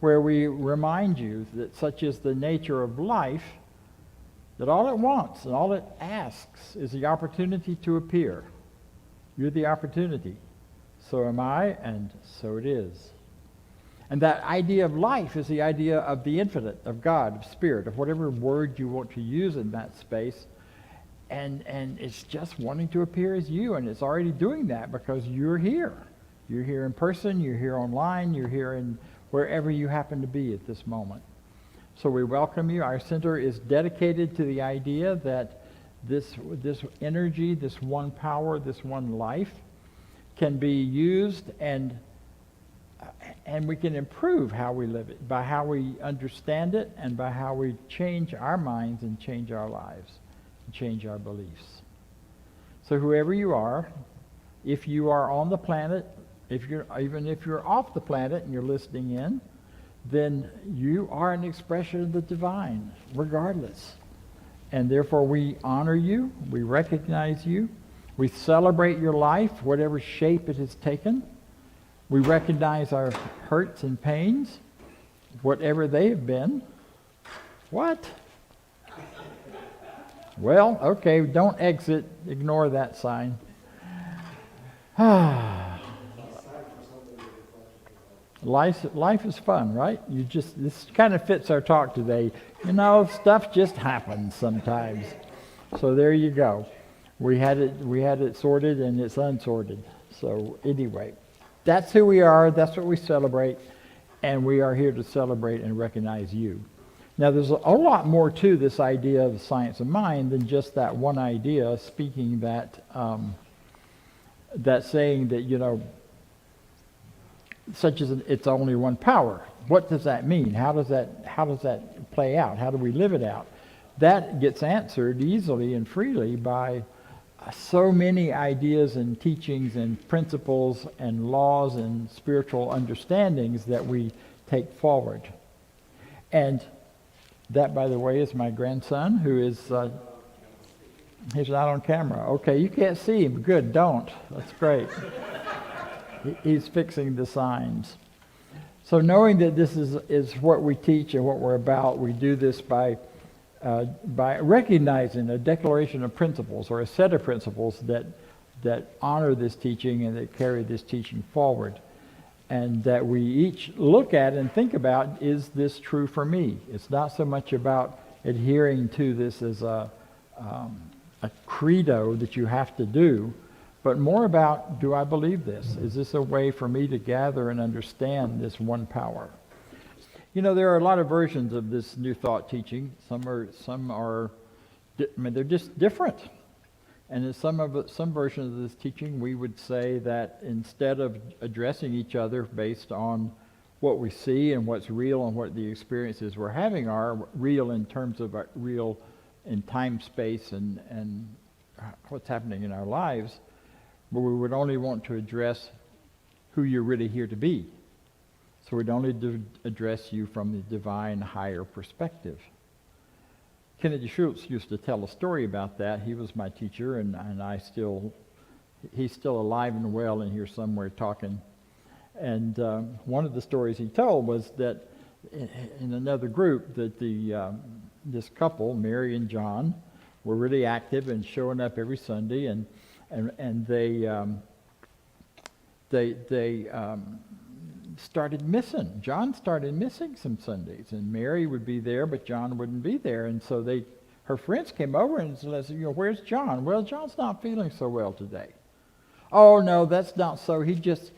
where we remind you that such is the nature of life, that all it wants and all it asks is the opportunity to appear. You're the opportunity. So am I, and so it is. And that idea of life is the idea of the infinite, of God, of Spirit, of whatever word you want to use in that space. And it's just wanting to appear as you, and it's already doing that because you're here. You're here in person, you're here online, you're here in wherever you happen to be at this moment. So we welcome you. Our center is dedicated to the idea that this energy, this one power, this one life can be used, and we can improve how we live it by how we understand it and by how we change our minds and change our lives and change our beliefs. So whoever you are, if you are on the planet, even if you're off the planet and you're listening in, then you are an expression of the divine, regardless. And therefore we honor you, we recognize you, we celebrate your life, whatever shape it has taken. We recognize our hurts and pains, whatever they have been. What? Well, okay, don't exit, ignore that sign. Life is fun, right? This kind of fits our talk today. You know, stuff just happens sometimes. So there you go. We had it sorted and it's unsorted. So anyway, that's who we are, that's what we celebrate, and we are here to celebrate and recognize you. Now there's a lot more to this idea of the science of mind than just that one idea, speaking that saying that, you know, such as it's only one power. What does that mean? How does that play out? How do we live it out? That gets answered easily and freely by so many ideas and teachings and principles and laws and spiritual understandings that we take forward. And that, by the way, is my grandson, who is, he's not on camera. Okay, you can't see him. Good, don't. That's great. He's fixing the signs. So knowing that this is what we teach and what we're about, we do this by recognizing a declaration of principles or a set of principles that honor this teaching and that carry this teaching forward. And that we each look at and think about, is this true for me? It's not so much about adhering to this as a credo that you have to do, but more about, do I believe this? Is this a way for me to gather and understand this one power? You know, there are a lot of versions of this New Thought teaching. Some are, they're just different. And in some versions of this teaching, we would say that instead of addressing each other based on what we see and what's real and what the experiences we're having are real in terms of real in time, space, and what's happening in our lives, but we would only want to address who you're really here to be. So we'd only address you from the divine higher perspective. Kennedy Schultz used to tell a story about that. He was my teacher, and he's still alive and well in here somewhere talking. And one of the stories he told was that in another group that this couple, Mary and John, were really active and showing up every Sunday, and they started missing. John started missing some Sundays, and Mary would be there, but John wouldn't be there. And so her friends came over and said, you know, where's John? Well, John's not feeling so well today. Oh no, that's not so. He just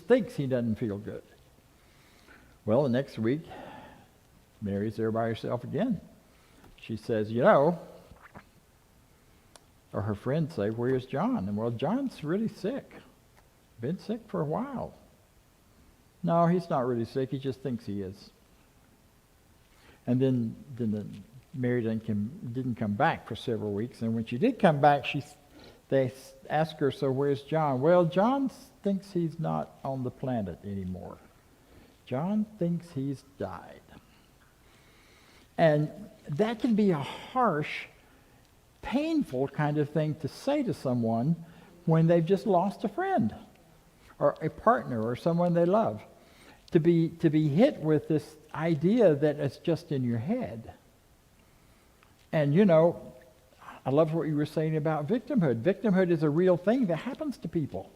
thinks he doesn't feel good. Well, the next week, Mary's there by herself again. She says, you know, or her friends say, where's John? And well, John's really sick. Been sick for a while. No, he's not really sick. He just thinks he is. And then Mary didn't come back for several weeks. And when she did come back, they asked her, so where's John? Well, John thinks he's not on the planet anymore. John thinks he's died. And that can be a harsh, painful kind of thing to say to someone when they've just lost a friend or a partner or someone they love. to be hit with this idea that it's just in your head. And I love what you were saying about victimhood. Victimhood is a real thing that happens to people.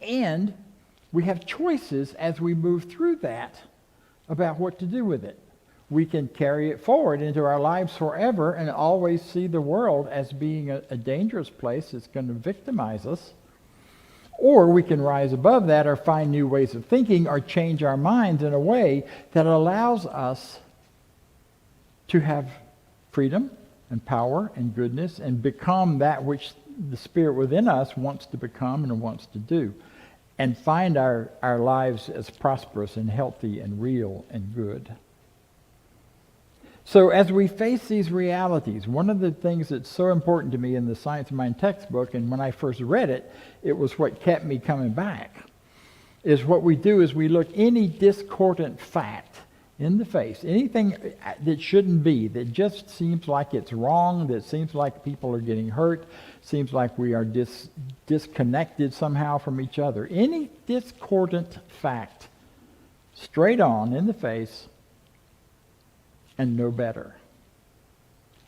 And we have choices as we move through that about what to do with it. We can carry it forward into our lives forever and always see the world as being a dangerous place that's going to victimize us. Or we can rise above that or find new ways of thinking or change our minds in a way that allows us to have freedom and power and goodness and become that which the Spirit within us wants to become and wants to do, and find our lives as prosperous and healthy and real and good. So as we face these realities, one of the things that's so important to me in the Science of Mind textbook, and when I first read it, it was what kept me coming back, is what we do is we look any discordant fact in the face, anything that shouldn't be, that just seems like it's wrong, that seems like people are getting hurt, seems like we are disconnected somehow from each other. Any discordant fact, straight on in the face, and no better.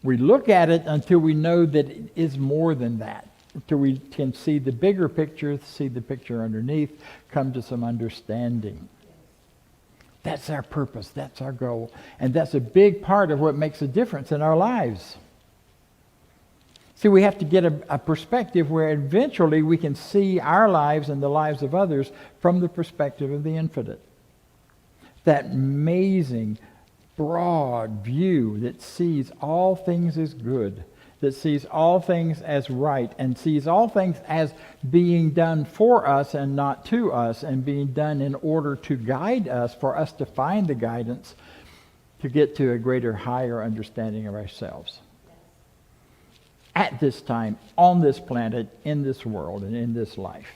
We look at it until we know that it is more than that, until we can see the bigger picture, see the picture underneath, come to some understanding. That's our purpose, that's our goal, and that's a big part of what makes a difference in our lives. See, we have to get a perspective where eventually we can see our lives and the lives of others from the perspective of the infinite. That amazing, broad view that sees all things as good, that sees all things as right, and sees all things as being done for us and not to us, and being done in order to guide us, for us to find the guidance to get to a greater, higher understanding of ourselves. At this time, on this planet, in this world, and in this life.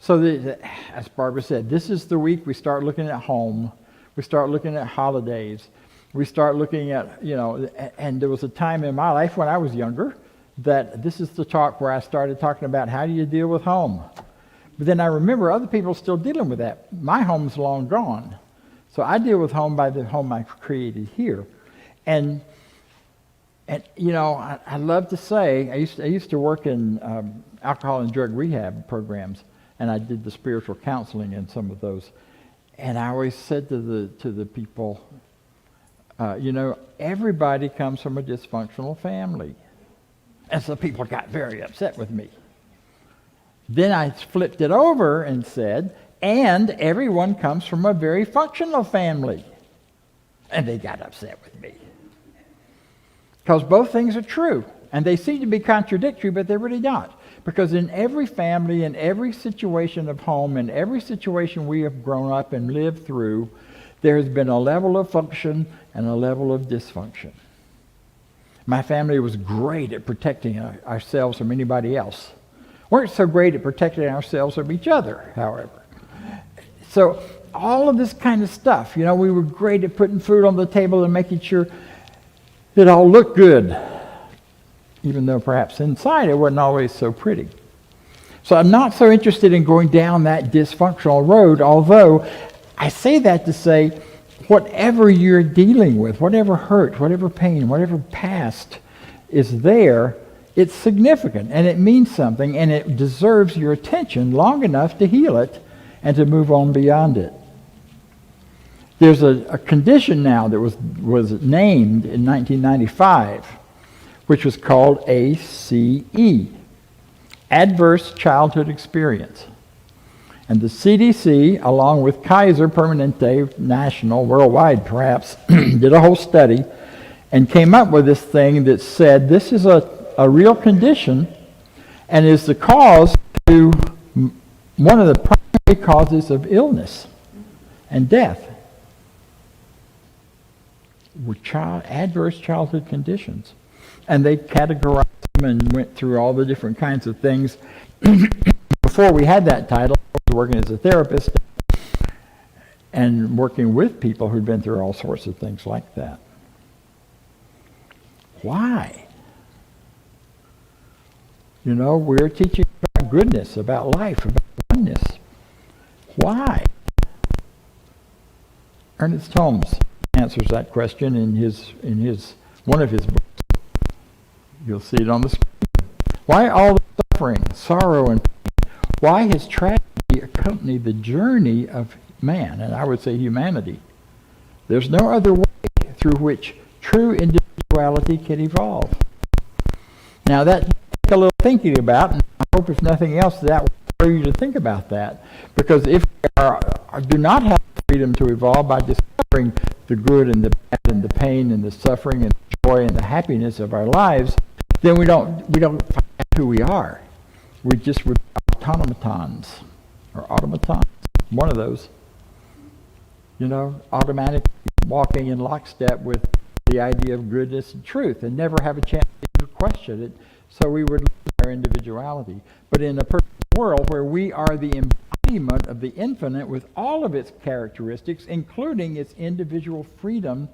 So, as Barbara said, this is the week we start looking at home. We start looking at holidays. We start looking at, and there was a time in my life when I was younger that this is the talk where I started talking about how do you deal with home. But then I remember other people still dealing with that. My home's long gone. So I deal with home by the home I've created here. And I love to say, I used to work in alcohol and drug rehab programs, and I did the spiritual counseling in some of those. And I always said to the people, everybody comes from a dysfunctional family. And so people got very upset with me. Then I flipped it over and said, and everyone comes from a very functional family. And they got upset with me. Because both things are true. And they seem to be contradictory, but they're really not. Because in every family, in every situation of home, in every situation we have grown up and lived through, there has been a level of function and a level of dysfunction. My family was great at protecting ourselves from anybody else. Weren't so great at protecting ourselves from each other, however. So all of this kind of stuff, we were great at putting food on the table and making sure it all looked good, even though perhaps inside it wasn't always so pretty. So I'm not so interested in going down that dysfunctional road, although I say that to say whatever you're dealing with, whatever hurt, whatever pain, whatever past is there, it's significant and it means something and it deserves your attention long enough to heal it and to move on beyond it. There's a condition now that was named in 1995, which was called ACE, Adverse Childhood Experience. And the CDC, along with Kaiser Permanente, national, worldwide perhaps, did a whole study and came up with this thing that said this is a real condition and is the cause to one of the primary causes of illness and death. Were adverse childhood conditions. And they categorized them and went through all the different kinds of things. Before we had that title, I was working as a therapist and working with people who'd been through all sorts of things like that. Why? We're teaching about goodness, about life, about oneness. Why? Ernest Holmes answers that question in one of his books. You'll see it on the screen. Why all the suffering, sorrow, and pain? Why has tragedy accompanied the journey of man, and I would say humanity? There's no other way through which true individuality can evolve. Now that take a little thinking about, and I hope if nothing else that will spur you to think about that. Because if we do not have the freedom to evolve by discovering the good and the bad and the pain and the suffering and the joy and the happiness of our lives, then we don't find out who we are. We're automatons, or automatons, one of those. Automatically walking in lockstep with the idea of goodness and truth and never have a chance to question it, so we would lose our individuality. But in a perfect world where we are the embodiment of the infinite with all of its characteristics, including its individual freedom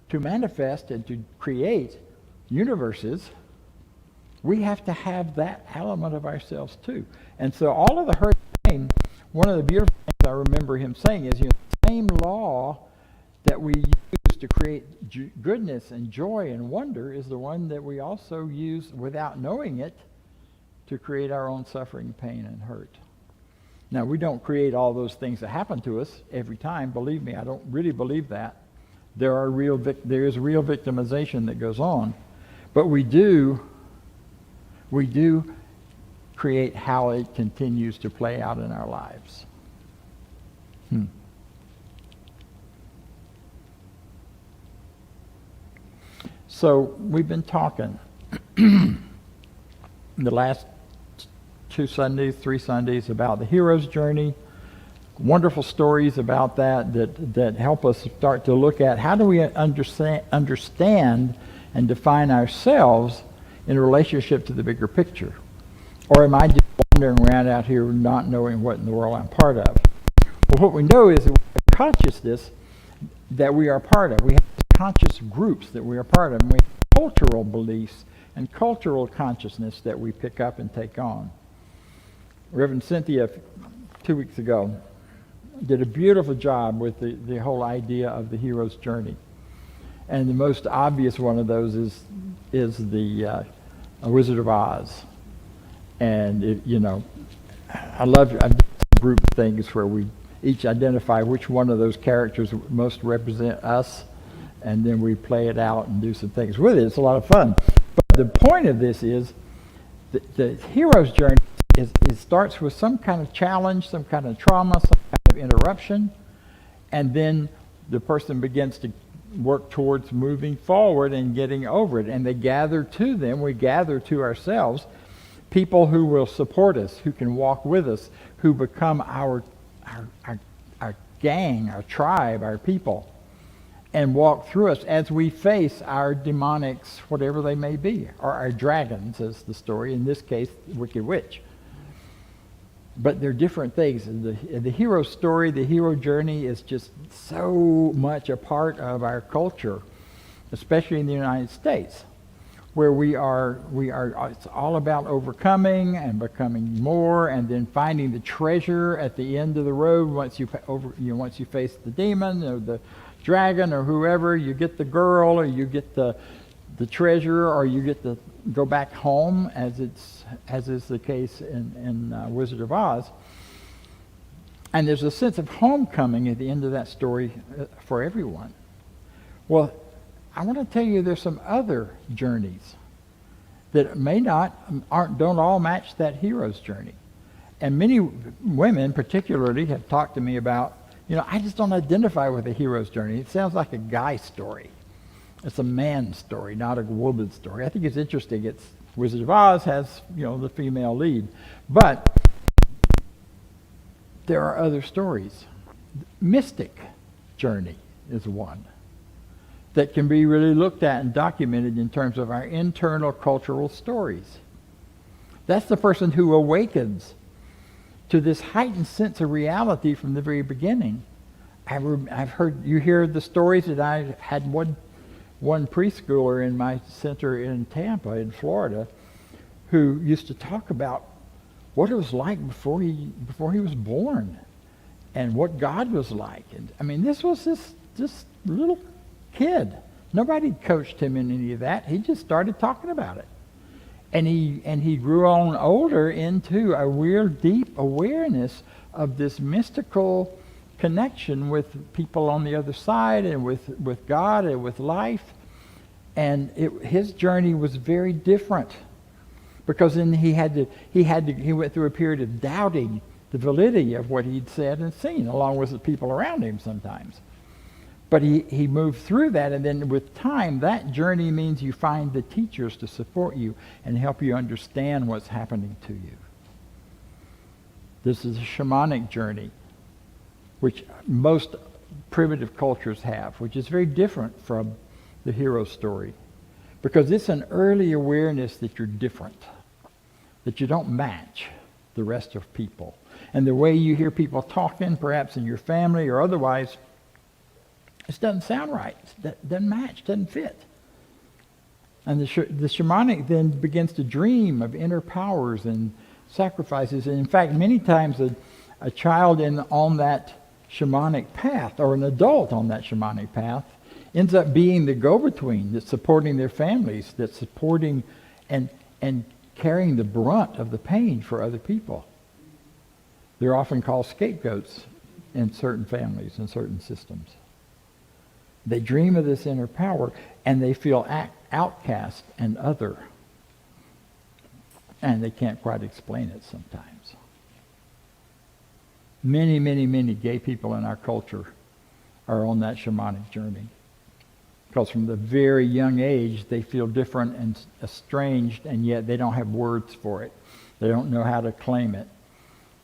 to manifest and to create universes, we have to have that element of ourselves too. And so all of the hurt and pain, one of the beautiful things I remember him saying is, the same law that we use to create goodness and joy and wonder is the one that we also use without knowing it to create our own suffering, pain, and hurt. Now, we don't create all those things that happen to us every time. Believe me, I don't really believe that. There is real victimization that goes on. But we do create how it continues to play out in our lives. So we've been talking the last 3 Sundays about the hero's journey. Wonderful stories about that help us start to look at how do we understand and define ourselves in relationship to the bigger picture. Or am I just wandering around out here not knowing what in the world I'm part of? Well, what we know is that we have consciousness that we are part of. We have conscious groups that we are part of. And we have cultural beliefs and cultural consciousness that we pick up and take on. Reverend Cynthia, 2 weeks ago, did a beautiful job with the whole idea of the hero's journey. And the most obvious one of those is the Wizard of Oz. And I've done group things where we each identify which one of those characters most represent us, and then we play it out and do some things with it. It's a lot of fun. But the point of this is the hero's journey it starts with some kind of challenge, some kind of trauma, some kind of interruption, and then the person begins to work towards moving forward and getting over it. And we gather to ourselves people who will support us, who can walk with us, who become our gang, our tribe, our people, and walk through us as we face our demonics, whatever they may be, or our dragons, as the story, in this case, Wicked Witch. But they're different things. The hero story, the hero journey is just so much a part of our culture, especially in the United States, where we are. It's all about overcoming and becoming more, and then finding the treasure at the end of the road. Once you face the demon or the dragon or whoever, you get the girl, or you get the treasure, or you get to go back home, as is the case in Wizard of Oz. And there's a sense of homecoming at the end of that story for everyone. Well, I want to tell you there's some other journeys that don't all match that hero's journey. And many women particularly have talked to me about, I just don't identify with the hero's journey. It sounds like a guy story. It's a man story, not a woman story. I think it's interesting. Wizard of Oz has, the female lead. But there are other stories. Mystic journey is one that can be really looked at and documented in terms of our internal cultural stories. That's the person who awakens to this heightened sense of reality from the very beginning. I've heard you hear the stories that I had one preschooler in my center in Tampa, in Florida, who used to talk about what it was like before he was born, and what God was like. And I mean, this was this little kid. Nobody coached him in any of that. He just started talking about it. And he grew on older into a weird, deep awareness of this mystical connection with people on the other side, and with God and with life. And his journey was very different, because then he went through a period of doubting the validity of what he'd said and seen, along with the people around him sometimes. But he moved through that, and then with time, that journey means you find the teachers to support you and help you understand what's happening to you. This is a shamanic journey, which most primitive cultures have, which is very different from the hero story, because it's an early awareness that you're different, that you don't match the rest of people. And the way you hear people talking, perhaps in your family or otherwise, it doesn't sound right. It doesn't match, doesn't fit. And the shamanic then begins to dream of inner powers and sacrifices. And in fact, many times a child on that shamanic path, or an adult on that shamanic path, ends up being the go-between that's supporting their families, that's supporting and carrying the brunt of the pain for other people. They're often called scapegoats in certain families and certain systems. They dream of this inner power, and they feel outcast and other. And they can't quite explain it sometimes. Many, many, many gay people in our culture are on that shamanic journey. Because from the very young age, they feel different and estranged, and yet they don't have words for it. They don't know how to claim it,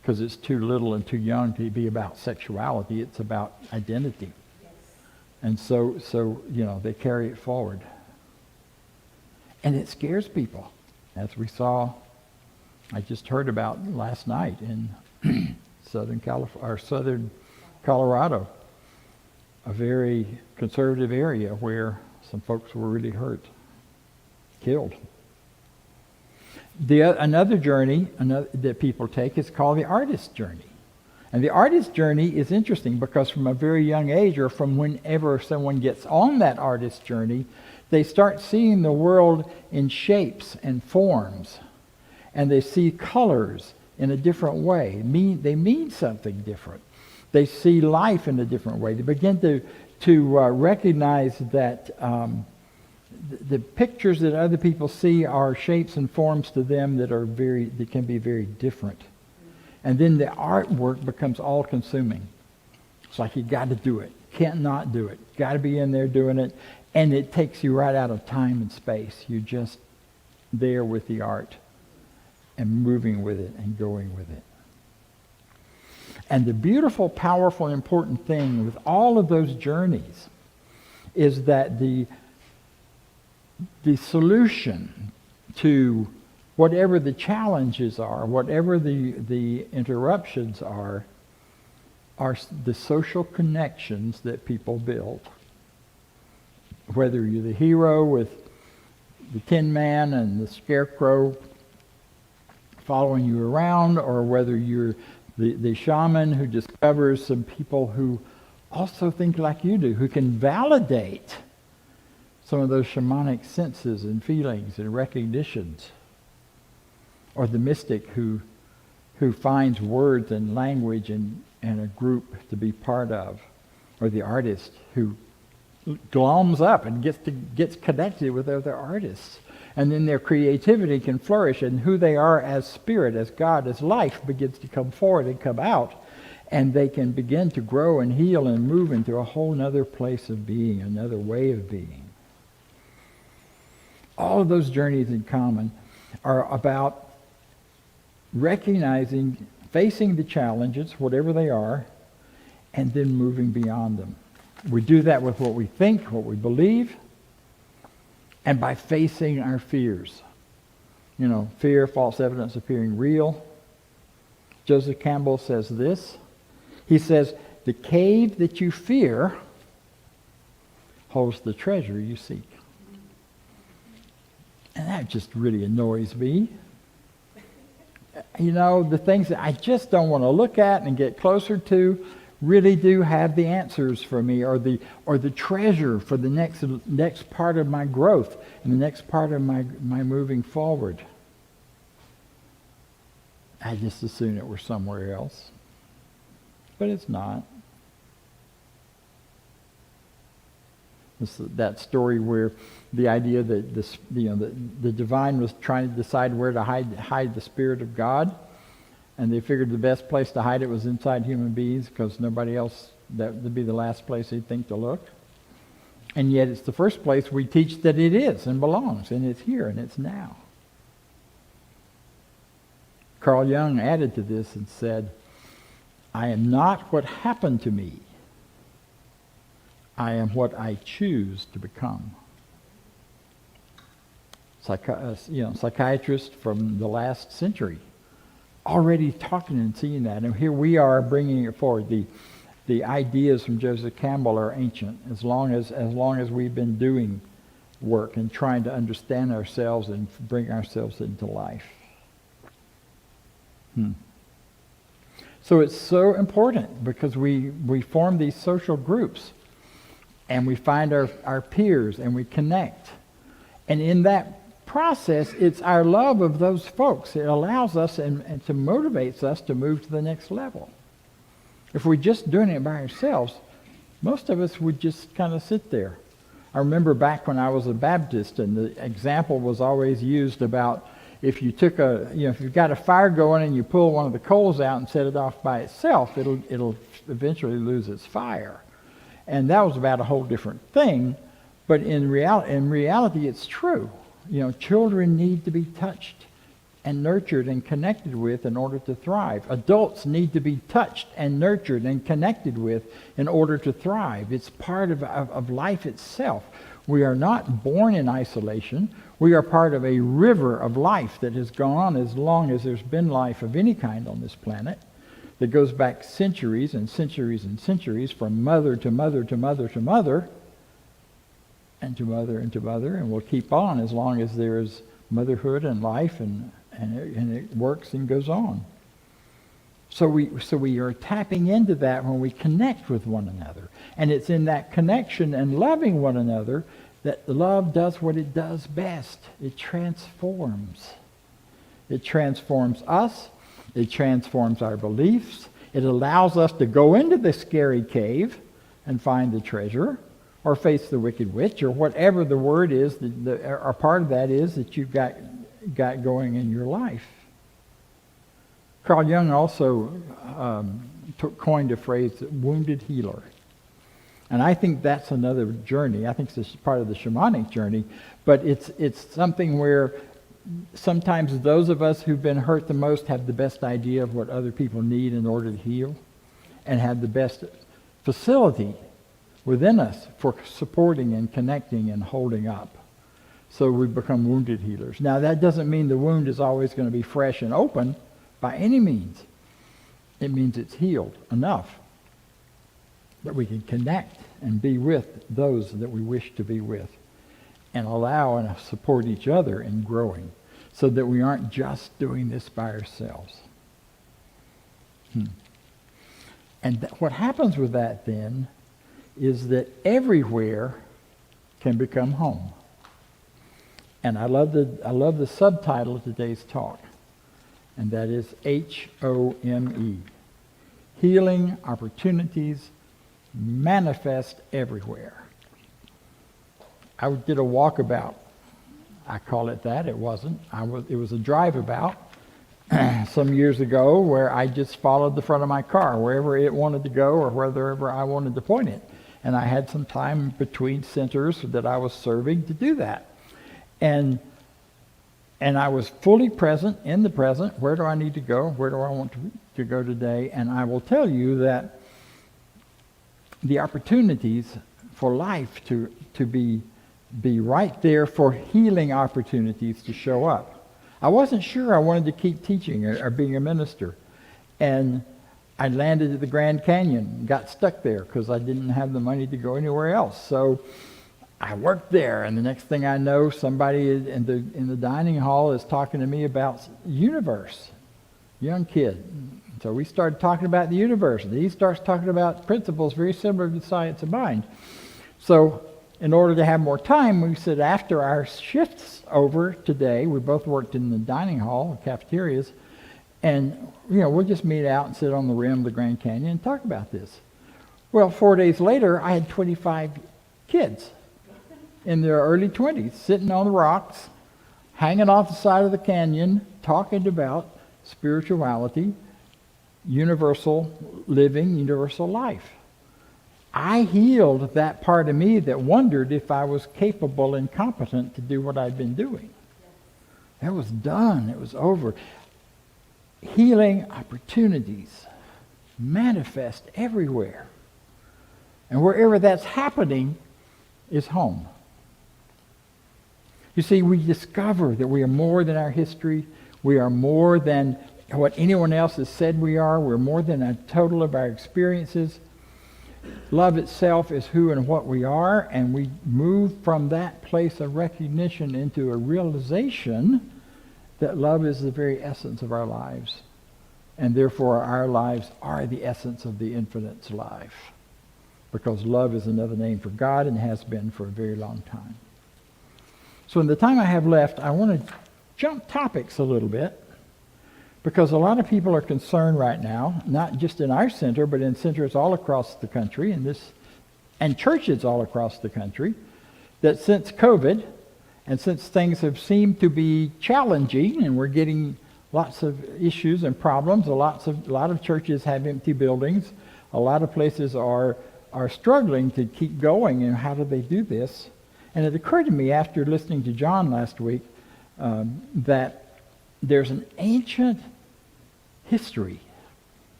because it's too little and too young to be about sexuality. It's about identity. And so they carry it forward. And it scares people, as we saw, I just heard about last night in southern Colorado, a very conservative area where some folks were really hurt, killed. Another journey that people take is called the artist's journey. And the artist's journey is interesting because from a very young age, or from whenever someone gets on that artist's journey, they start seeing the world in shapes and forms. And they see colors in a different way. They mean something different. They see life in a different way. They begin to recognize that the pictures that other people see are shapes and forms to them that can be very different. And then the artwork becomes all-consuming. It's like you got to do it. Can't not do it. Got to be in there doing it. And it takes you right out of time and space. You're just there with the art and moving with it and going with it. And the beautiful, powerful, important thing with all of those journeys is that the solution to whatever the challenges are, whatever the interruptions are the social connections that people build. Whether you're the hero with the Tin Man and the Scarecrow following you around, or whether you're the shaman who discovers some people who also think like you do, who can validate some of those shamanic senses and feelings and recognitions. Or the mystic who finds words and language and a group to be part of. Or the artist who gloms up and gets connected with other artists. And then their creativity can flourish, and who they are as spirit, as God, as life begins to come forward and come out. And they can begin to grow and heal and move into a whole other place of being, another way of being. All of those journeys in common are about recognizing, facing the challenges, whatever they are, and then moving beyond them. We do that with what we think, what we believe, and by facing our fears. Fear, false evidence appearing real. Joseph Campbell says this. He says, the cave that you fear holds the treasure you seek. And that just really annoys me. the things that I just don't want to look at and get closer to really do have the answers for me, or the treasure for the next part of my growth and the next part of my moving forward. I just assume it were somewhere else. But it's not. It's that story where the idea that the divine was trying to decide where to hide the Spirit of God, and they figured the best place to hide it was inside human beings, because nobody else, that would be the last place they'd think to look. And yet it's the first place we teach that it is and belongs, and it's here and it's now. Carl Jung added to this and said, I am not what happened to me. I am what I choose to become. Psychiatrist from the last century, already talking and seeing that. And here we are bringing it forward. The ideas from Joseph Campbell are ancient, as long as we've been doing work and trying to understand ourselves and bring ourselves into life. So it's so important, because we form these social groups, and we find our peers, and we connect. And in that process, it's our love of those folks. It allows us and to motivates us to move to the next level. If we're just doing it by ourselves, most of us would just kind of sit there. I remember back when I was a Baptist, and the example was always used about if you took if you've got a fire going and you pull one of the coals out and set it off by itself, it'll eventually lose its fire. And that was about a whole different thing, but in reality it's true. Children need to be touched and nurtured and connected with in order to thrive. Adults need to be touched and nurtured and connected with in order to thrive. It's part of life itself. We are not born in isolation. We are part of a river of life that has gone on as long as there's been life of any kind on this planet, that goes back centuries and centuries and centuries, from mother to mother to mother to mother, and to mother and to mother, and will keep on as long as there is motherhood and life, and it works and goes on. So we are tapping into that when we connect with one another. And it's in that connection and loving one another that love does what it does best. It transforms. It transforms us. It transforms our beliefs. It allows us to go into the scary cave and find the treasure, or face the wicked witch, or whatever the word is, or part of that is that you've got going in your life. Carl Jung also coined a phrase, wounded healer. And I think that's another journey. I think it's part of the shamanic journey, but it's something where sometimes those of us who've been hurt the most have the best idea of what other people need in order to heal, and have the best facility within us for supporting and connecting and holding up. So we become wounded healers. Now that doesn't mean the wound is always going to be fresh and open by any means. It means it's healed enough that we can connect and be with those that we wish to be with, and allow and support each other in growing, so that we aren't just doing this by ourselves. And what happens with that then is that everywhere can become home. And I love the subtitle of today's talk, and that is HOME. Healing opportunities manifest everywhere. I did a walkabout. I call it that. It wasn't. It was a drive-about some years ago, where I just followed the front of my car wherever it wanted to go, or wherever I wanted to point it. And I had some time between centers that I was serving to do that. And I was fully present in the present. Where do I need to go? Where do I want to go today? And I will tell you that the opportunities for life to be right there, for healing opportunities to show up. I wasn't sure I wanted to keep teaching or being a minister. And I landed at the Grand Canyon, got stuck there because I didn't have the money to go anywhere else. So I worked there, and the next thing I know, somebody in the dining hall is talking to me about universe. young kid. So we started talking about the universe. And he starts talking about principles very similar to science of mind. So in order to have more time, we said after our shifts over today, we both worked in the dining hall, cafeterias, and we'll just meet out and sit on the rim of the Grand Canyon and talk about this. Well, 4 days later, I had 25 kids in their early 20s sitting on the rocks, hanging off the side of the canyon, talking about spirituality, universal living, universal life. I healed that part of me that wondered if I was capable and competent to do what I'd been doing. That was done. It was over. Healing opportunities manifest everywhere. And wherever that's happening is home. You see, we discover that we are more than our history. We are more than what anyone else has said we are. We're more than a total of our experiences. Love itself is who and what we are, and we move from that place of recognition into a realization that love is the very essence of our lives, and therefore our lives are the essence of the infinite's life, because love is another name for God and has been for a very long time. So in the time I have left, I want to jump topics a little bit, because a lot of people are concerned right now, not just in our center, but in centers all across the country, and churches all across the country, that since COVID, and since things have seemed to be challenging, and we're getting lots of issues and problems, a lot of churches have empty buildings, a lot of places are struggling to keep going, and how do they do this? And it occurred to me after listening to John last week that there's an ancient history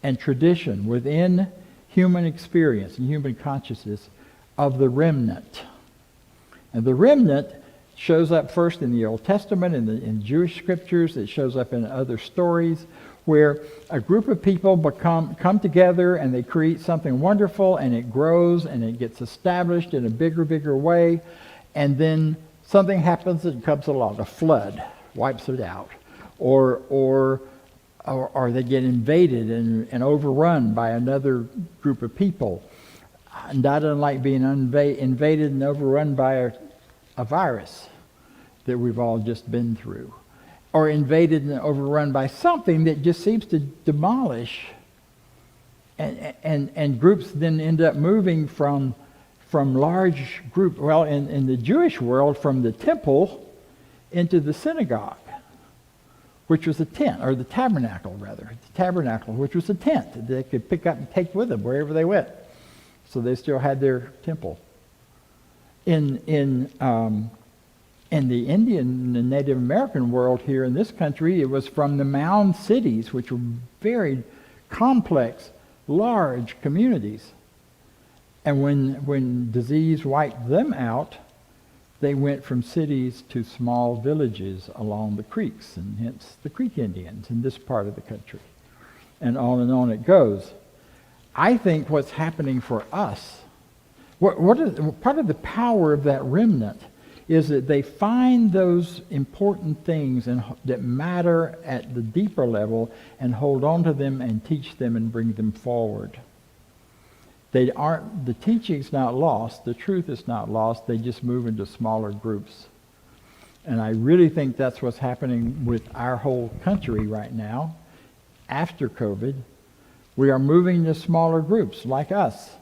and tradition within human experience and human consciousness of the remnant. And the remnant shows up first in the Old Testament, in Jewish scriptures. It shows up in other stories where a group of people come together and they create something wonderful, and it grows and it gets established in a bigger way. And then something happens that comes along, a flood wipes it out. Or they get invaded and overrun by another group of people. Not unlike being invaded and overrun by a virus that we've all just been through. Or invaded and overrun by something that just seems to demolish. And groups then end up moving from large group, in the Jewish world, from the temple into the synagogue, which was a tent, or the tabernacle, which was a tent that they could pick up and take with them wherever they went. So they still had their temple. In the Indian and Native American world here in this country, it was from the mound cities, which were very complex, large communities. And when disease wiped them out, they went from cities to small villages along the creeks, and hence the Creek Indians in this part of the country. And on it goes. I think what's happening for us, part of the power of that remnant is that they find those important things that matter at the deeper level and hold on to them and teach them and bring them forward. The teaching's not lost, the truth is not lost, they just move into smaller groups. And I really think that's what's happening with our whole country right now. After COVID, we are moving to smaller groups like us,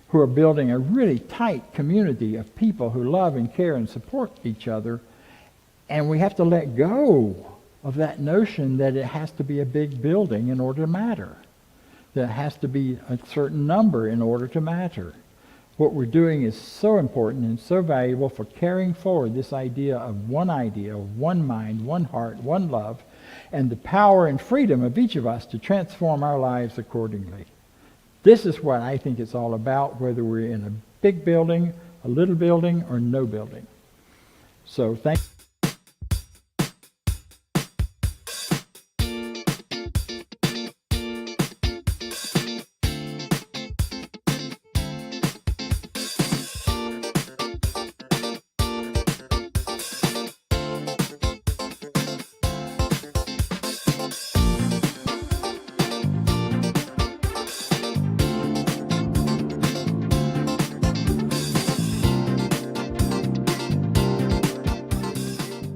who are building a really tight community of people who love and care and support each other. And we have to let go of that notion that it has to be a big building in order to matter. That it has to be a certain number in order to matter. What we're doing is so important and so valuable for carrying forward this idea, one mind, one heart, one love, and the power and freedom of each of us to transform our lives accordingly. This is what I think it's all about, whether we're in a big building, a little building, or no building. So thank you.